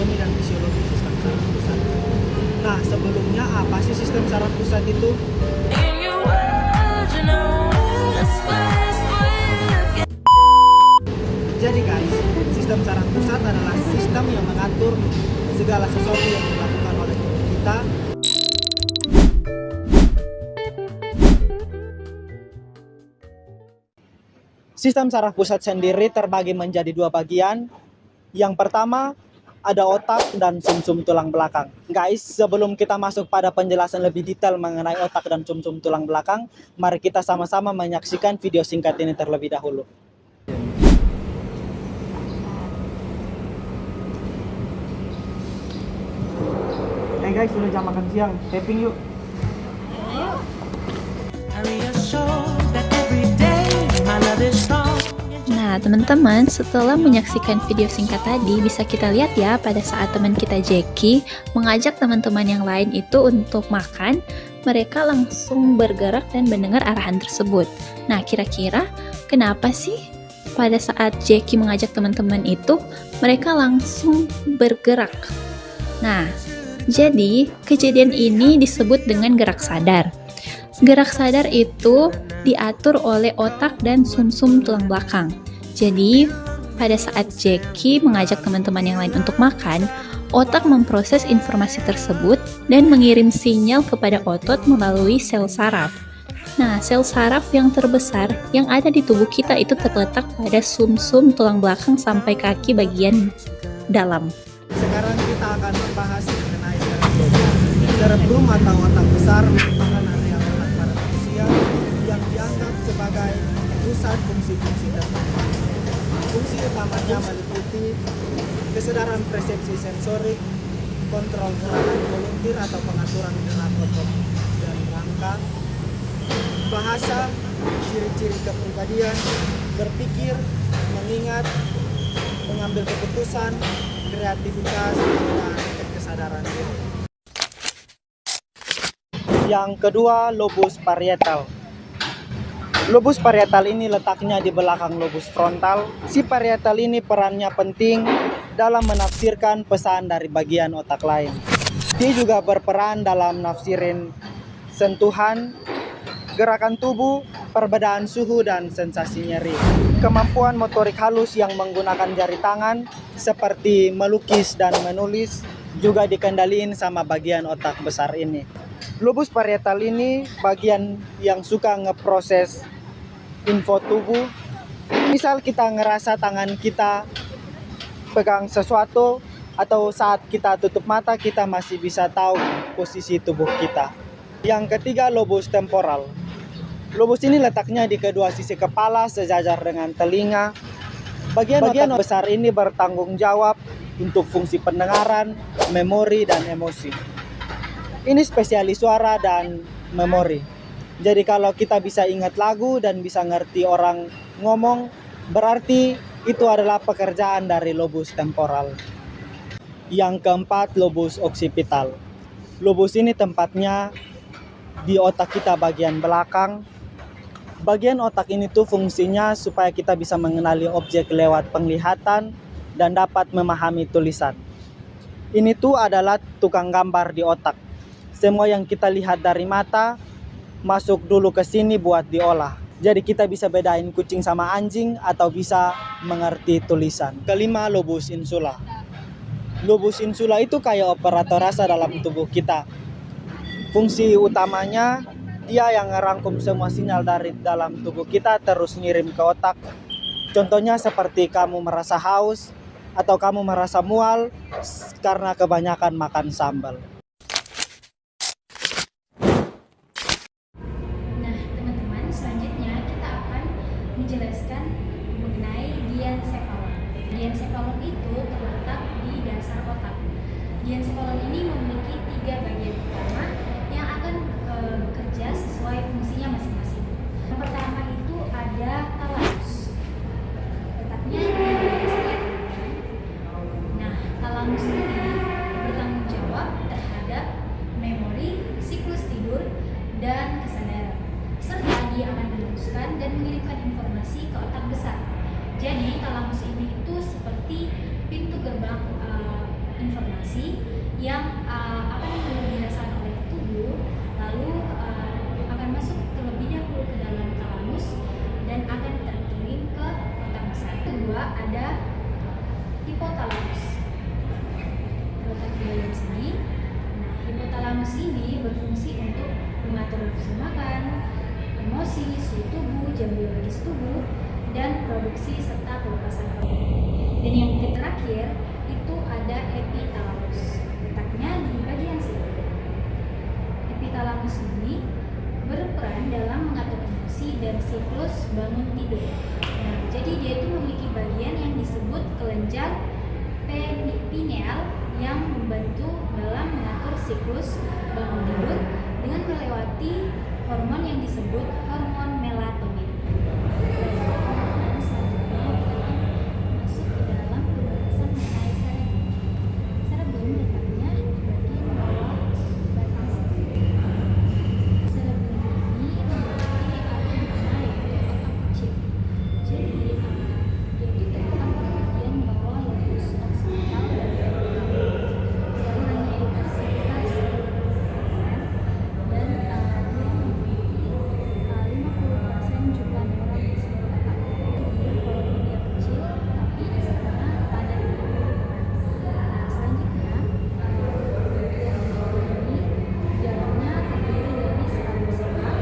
anatomi dan fisiologi sistem saraf pusat. Nah, sebelumnya apa sih sistem saraf pusat itu? Jadi guys, sistem saraf pusat adalah sistem yang mengatur segala sesuatu yang dilakukan oleh tubuh kita. Sistem saraf pusat sendiri terbagi menjadi dua bagian. Yang pertama, ada otak dan sumsum tulang belakang. Guys, sebelum kita masuk pada penjelasan lebih detail mengenai otak dan sumsum tulang belakang, mari kita sama-sama menyaksikan video singkat ini terlebih dahulu. Guys, sudah jam makan siang. Taping yuk. Nah, teman-teman, setelah menyaksikan video singkat tadi, bisa kita lihat ya pada saat teman kita Jackie mengajak teman-teman yang lain itu untuk makan, mereka langsung bergerak dan mendengar arahan tersebut. Nah, kira-kira kenapa sih pada saat Jackie mengajak teman-teman itu, mereka langsung bergerak? Nah, jadi kejadian ini disebut dengan gerak sadar. Gerak sadar itu diatur oleh otak dan sumsum tulang belakang. Jadi, pada saat Jackie mengajak teman-teman yang lain untuk makan, otak memproses informasi tersebut dan mengirim sinyal kepada otot melalui sel saraf. Nah, sel saraf yang terbesar yang ada di tubuh kita itu terletak pada sumsum tulang belakang sampai kaki bagian dalam. Sekarang kita akan membahas mengenai cerebrum. Cerebrum atau otak besar merupakan area otak pada manusia yang dianggap sebagai pusat fungsi-fungsi tertentu. Fungsi utamanya meliputi kesadaran persepsi sensorik, kontrol gerakan volunteer atau pengaturan gerak otot dan rangka, bahasa, ciri-ciri kepribadian, berpikir, mengingat, mengambil keputusan, kreativitas, dan kesadaran diri. Yang kedua, lobus parietal. Lobus parietal ini letaknya di belakang lobus frontal. Si parietal ini perannya penting dalam menafsirkan pesan dari bagian otak lain. Dia juga berperan dalam nafsirin sentuhan, gerakan tubuh, perbedaan suhu, dan sensasi nyeri. Kemampuan motorik halus yang menggunakan jari tangan seperti melukis dan menulis juga dikendaliin sama bagian otak besar ini. Lobus parietal ini bagian yang suka ngeproses info tubuh. Misal kita ngerasa tangan kita pegang sesuatu atau saat kita tutup mata kita masih bisa tahu posisi tubuh kita. Yang ketiga, lobus temporal. Lobus ini letaknya di kedua sisi kepala sejajar dengan telinga. Bagian otak besar ini bertanggung jawab untuk fungsi pendengaran, memori, dan emosi. Ini spesialis suara dan memori. Jadi kalau kita bisa ingat lagu dan bisa ngerti orang ngomong, berarti itu adalah pekerjaan dari lobus temporal. Yang keempat, lobus occipital. Lobus ini tempatnya di otak kita bagian belakang. Bagian otak ini tuh fungsinya supaya kita bisa mengenali objek lewat penglihatan dan dapat memahami tulisan. Ini tuh adalah tukang gambar di otak. Semua yang kita lihat dari mata masuk dulu ke sini buat diolah. Jadi kita bisa bedain kucing sama anjing atau bisa mengerti tulisan. Kelima, lobus insula. Lobus insula itu kayak operator rasa dalam tubuh kita. Fungsi utamanya dia yang ngerangkum semua sinyal dari dalam tubuh kita terus ngirim ke otak. Contohnya seperti kamu merasa haus atau kamu merasa mual karena kebanyakan makan sambal. Nah, teman-teman, selanjutnya kita akan menjelaskan mengenai diencephalon. Diencephalon itu terletak di dasar otak. Diencephalon ini memiliki 3 bagian utama yang akan bekerja sesuai fungsinya masing-masing. Yang pertama itu ada talamus. Letaknya di bagian sayap. Nah, talamus ini bertanggung jawab terhadap memori, siklus tidur, dan kesadaran. Serta dia akan meneruskan dan mengirimkan informasi ke otak besar. Jadi, talamus ini itu seperti pintu gerbang informasi yang akan dirasakan oleh tubuh, lalu akan masuk terlebih dahulu ke dalam talamus dan akan terkirim ke otak besar. Kedua ada hipotalamus, terletak di bagian sini. Nah, hipotalamus ini berfungsi untuk mengatur nafsu makan, emosi, suhu tubuh, jam biologis tubuh, dan produksi serta pelepasan hormon. Dan yang terakhir itu ada epitalamus, letaknya di bagian sini. Epitalamus ini berperan dalam mengatur emosi dan siklus bangun tidur. Nah, jadi dia itu memiliki bagian yang disebut kelenjar pineal yang membantu dalam mengatur siklus bangun tidur dengan melewati hormon yang disebut hormon melatonin. Dan selanjutnya kita akan masuk ke dalam pembahasan mengenai cerebrum. Cerebrum letaknya di bagian bawah batang cerebrum. Cerebrum ini memiliki nama yaitu otak kecil. Jadi dia itu terletak di bagian bawah lobus occipital dan temporal. Ukurannya itu sekitar 10% dan dia memiliki 50% jumlah neuron di seluruh otak. Kemudian walaupun dia kecil, tapi isinya padat dan teman-teman. Nah, selanjutnya bagian ini di dalamnya terdiri dari serabut saraf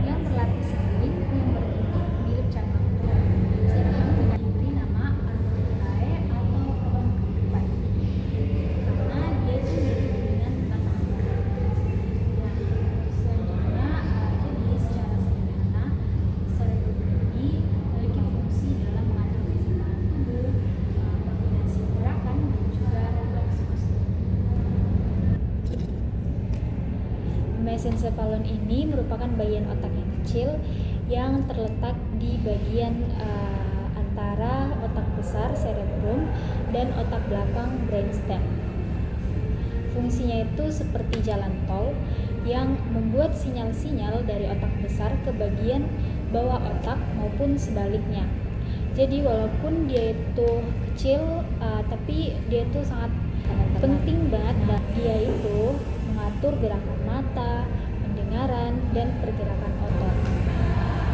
yang berlapis kering yang berbentuk mirip cabang tulang, sehingga ini diberi nama arteriae atau pohon kehidupan karena dia itu mirip dengan batang tulang. Nah, selanjutnya jadi secara sederhana cerebrum ini memiliki fungsi dalam mengatur keseimbangan tubuh, koordinasi gerakan, dan juga refleks postur. Mesencephalon ini merupakan bagian otak yang kecil yang terletak di bagian antara otak besar cerebrum dan otak belakang brainstem. Fungsinya itu seperti jalan tol yang membuat sinyal-sinyal dari otak besar ke bagian bawah otak maupun sebaliknya. Jadi walaupun dia itu kecil, tapi dia itu sangat penting banget. Dan dia itu mengatur gerakan mata, pendengaran, dan pergerakan otot.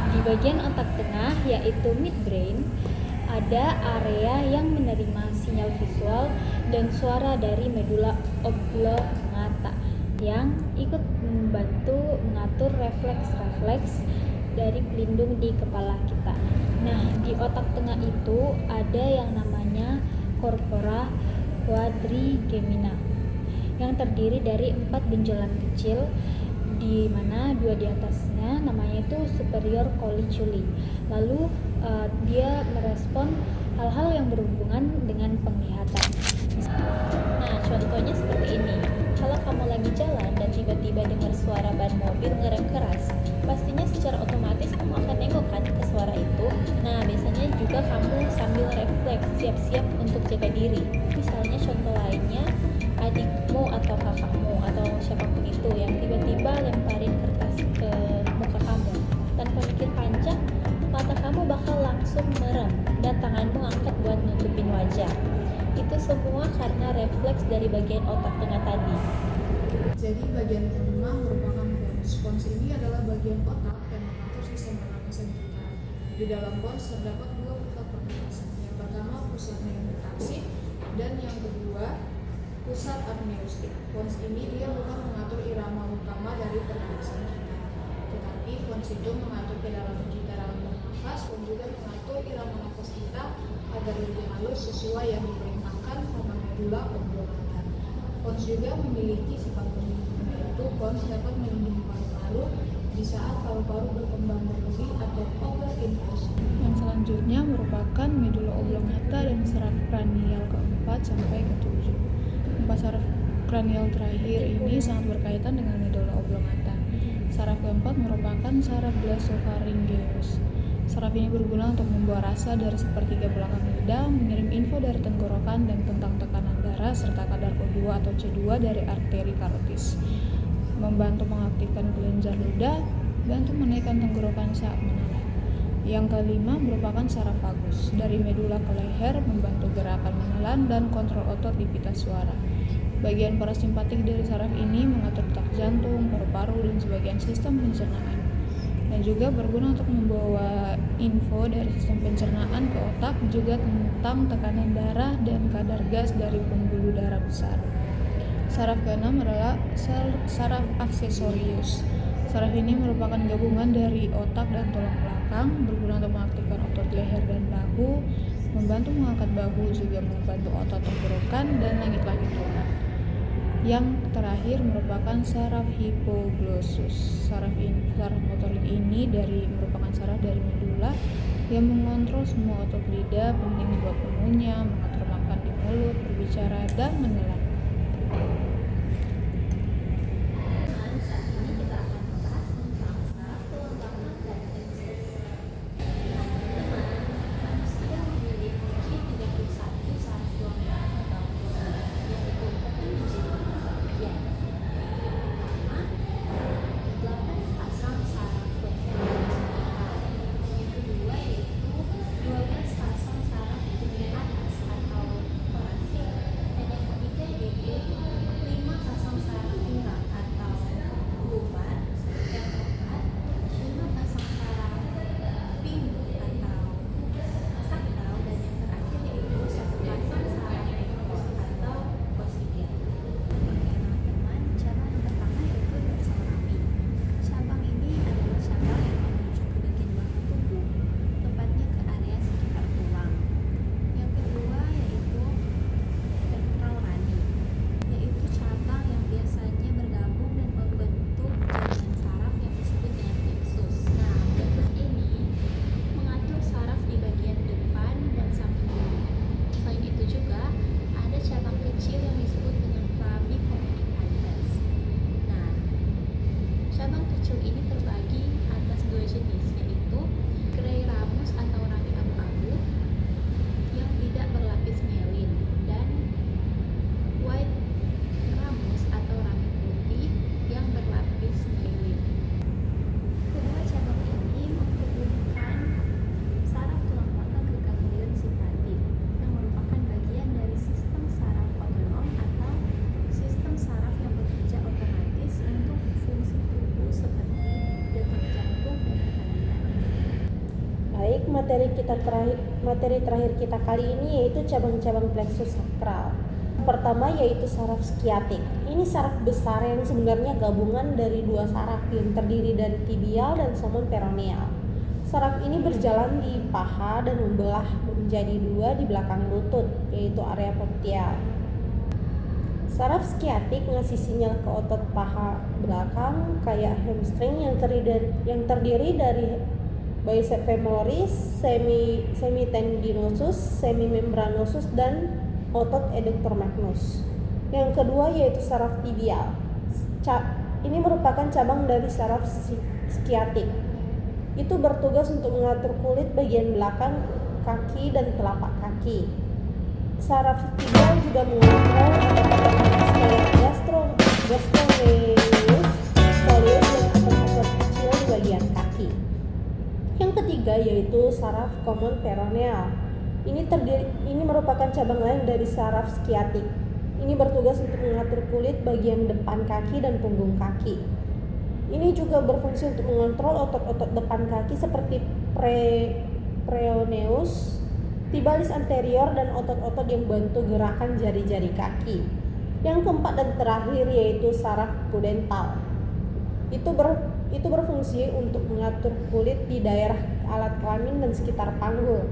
Di bagian otak tengah yaitu midbrain ada area yang menerima sinyal visual dan suara dari medula oblongata yang ikut membantu mengatur refleks-refleks dari pelindung di kepala kita. Nah, di otak tengah itu ada yang namanya corpora quadrigemina yang terdiri dari 4 benjolan kecil, di mana 2 di atasnya namanya itu superior colliculi. Lalu dia merespon hal-hal yang berhubungan dengan penglihatan. Nah, contohnya seperti ini. Kalau kamu lagi jalan dan tiba-tiba dengar suara ban mobil ngerem keras, pastinya secara otomatis kamu akan nengok kan ke suara itu. Nah, biasanya juga kamu sambil refleks siap-siap untuk jaga diri. Misalnya contoh lainnya, adikmu atau kakakmu atau siapapun itu yang tiba-tiba lemparin kertas ke muka kamu. Tanpa mikir panjang, mata kamu bakal langsung merem dan tanganmu angkat buat nutupin wajah. Itu semua karena refleks dari bagian otak tengah tadi. Jadi bagian tengah merupakan pons. Pons ini adalah bagian otak yang mengatur sistem pernapasan kita. Di dalam pons terdapat 2 pusat pernapasan. Yang pertama pusat neurotensif dan yang kedua pusat amniostik. Pons ini dia bukan mengatur irama utama dari pernapasan kita, tetapi pons itu mengatur kedalaman kita dalam bernafas dan juga mengatur irama nafas kita agar lebih halus sesuai yang diperintahkan sama medula oblongata. Pons juga memiliki sifat pelindung, yaitu pons dapat melindungi paru-paru di saat paru-paru berkembang berlebih atau overinflasi. Yang selanjutnya merupakan medula oblongata dan saraf kranial keempat sampai ke-7. 4 saraf kranial terakhir ini sangat berkaitan dengan medula oblongata. Saraf keempat merupakan saraf glossopharyngeus. Saraf ini berguna untuk membawa rasa dari sepertiga belakang lidah, mengirim info dari tenggorokan dan tentang tekanan darah serta kadar O2 atau C2 dari arteri karotis. Membantu mengaktifkan kelenjar ludah, bantu menaikkan tenggorokan saat menahan. Yang kelima merupakan saraf vagus, dari medula ke leher membantu gerakan menelan dan kontrol otot di pita suara. Bagian parasimpatik dari saraf ini mengatur detak jantung, paru-paru, dan sebagian sistem pencernaan. Dan juga berguna untuk membawa info dari sistem pencernaan ke otak, juga tentang tekanan darah dan kadar gas dari pembuluh darah besar. Saraf keenam adalah saraf aksesorius. Saraf ini merupakan gabungan dari otak dan tulang belakang, berguna untuk mengaktifkan otot leher dan bahu, membantu mengangkat bahu, juga membantu otot tenggorokan dan langit-langit tulang. Yang terakhir merupakan saraf hipoglossus. Saraf motorik ini merupakan saraf dari medula yang mengontrol semua otot lidah, penting buat mengunyah, mengatur makan di mulut, berbicara, dan menelan. Saat ini kita akan membahas tentang saraf tulang belakang dan plexus. Teman-teman, manusia memiliki 31 saraf tulang belakang atau yang dikelompokkan menjadi 5 bagian. Yang pertama, 8 pasang saraf vertebralis cervical. Yang kedua yaitu 12 pasang saraf tulang atas atau thoracic. Dan yang ketiga yaitu 5 pasang saraf pinggang atau lumbar. Yang keempat, 5 pasang saraf pinggul atau sakral. Dan yang terakhir yaitu 1 pasang saraf petrous atau coccygeal. Oke teman-teman, cabang yang pertama yaitu dorsal rami. Cabang ini adalah cabang yang menuju ke bagian belakang tubuh, tepatnya ke area sekitar tulang. Yang kedua yaitu ventral rami, yaitu cabang yang biasanya bergabung dan membentuk jaringan saraf yang disebut dengan plexus. Nah, plexus ini mengatur saraf di bagian depan dan samping tubuh. Selain itu juga ada cabang kecil yang disebut dengan rami communicatus. Nah, cabang kecil ini terbagi atas 2 jenis, yaitu gray ramus atau rami abu-abu yang tidak berlapis myelin dan white ramus atau rami putih yang berlapis myelin. Kedua cabang ini menghubungkan saraf tulang belakang ke ganglion simpatik yang merupakan bagian dari sistem saraf otonom atau sistem saraf yang bekerja otomatis untuk fungsi tubuh seperti detak jantung dan tekanan darah. Baik, materi terakhir kita kali ini yaitu cabang-cabang plexus sakral. Pertama yaitu saraf skiatik. Ini saraf besar yang sebenarnya gabungan dari 2 saraf yang terdiri dari tibial dan somon peroneal. Saraf ini berjalan di paha dan membelah menjadi 2 di belakang lutut, yaitu area popliteal. Saraf skiatik ngasih sinyal ke otot paha belakang kayak hamstring yang terdiri dari bicep femoris, semitendinosus, semimembranosus, dan otot adductor magnus. Yang kedua yaitu saraf tibial. Ini merupakan cabang dari saraf skiatik. Itu bertugas untuk mengatur kulit bagian belakang kaki dan telapak kaki. Saraf tibial juga mengontrol otot-otot kayak gastrocnemius, soleus, dan otot-otot kecil di bagian kaki. Yang ketiga yaitu saraf common peroneal. Ini merupakan cabang lain dari saraf skiatik. Ini bertugas untuk mengatur kulit bagian depan kaki dan punggung kaki. Ini juga berfungsi untuk mengontrol otot-otot depan kaki seperti preoneus, tibialis anterior, dan otot-otot yang bantu gerakan jari-jari kaki. Yang keempat dan terakhir yaitu saraf pudental. Itu berfungsi untuk mengatur kulit di daerah alat kelamin dan sekitar panggul.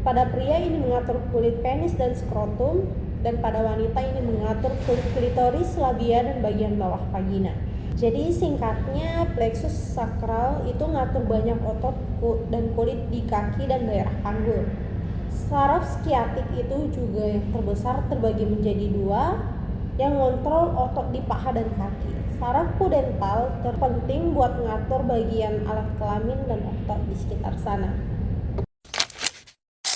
Pada pria ini mengatur kulit penis dan skrotum, dan pada wanita ini mengatur kulit klitoris, labia, dan bagian bawah vagina. Jadi singkatnya plexus sakral itu ngatur banyak otot dan kulit di kaki dan daerah panggul. Saraf skiatik itu juga yang terbesar terbagi menjadi 2 yang ngontrol otot di paha dan kaki. Saraf pudental terpenting buat mengatur bagian alat kelamin dan otot di sekitar sana.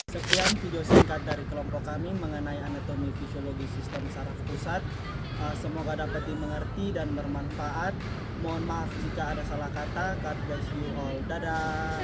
Sekian video singkat dari kelompok kami mengenai anatomi fisiologi sistem saraf pusat. Semoga dapat dimengerti dan bermanfaat. Mohon maaf jika ada salah kata. God bless you all. Dadah.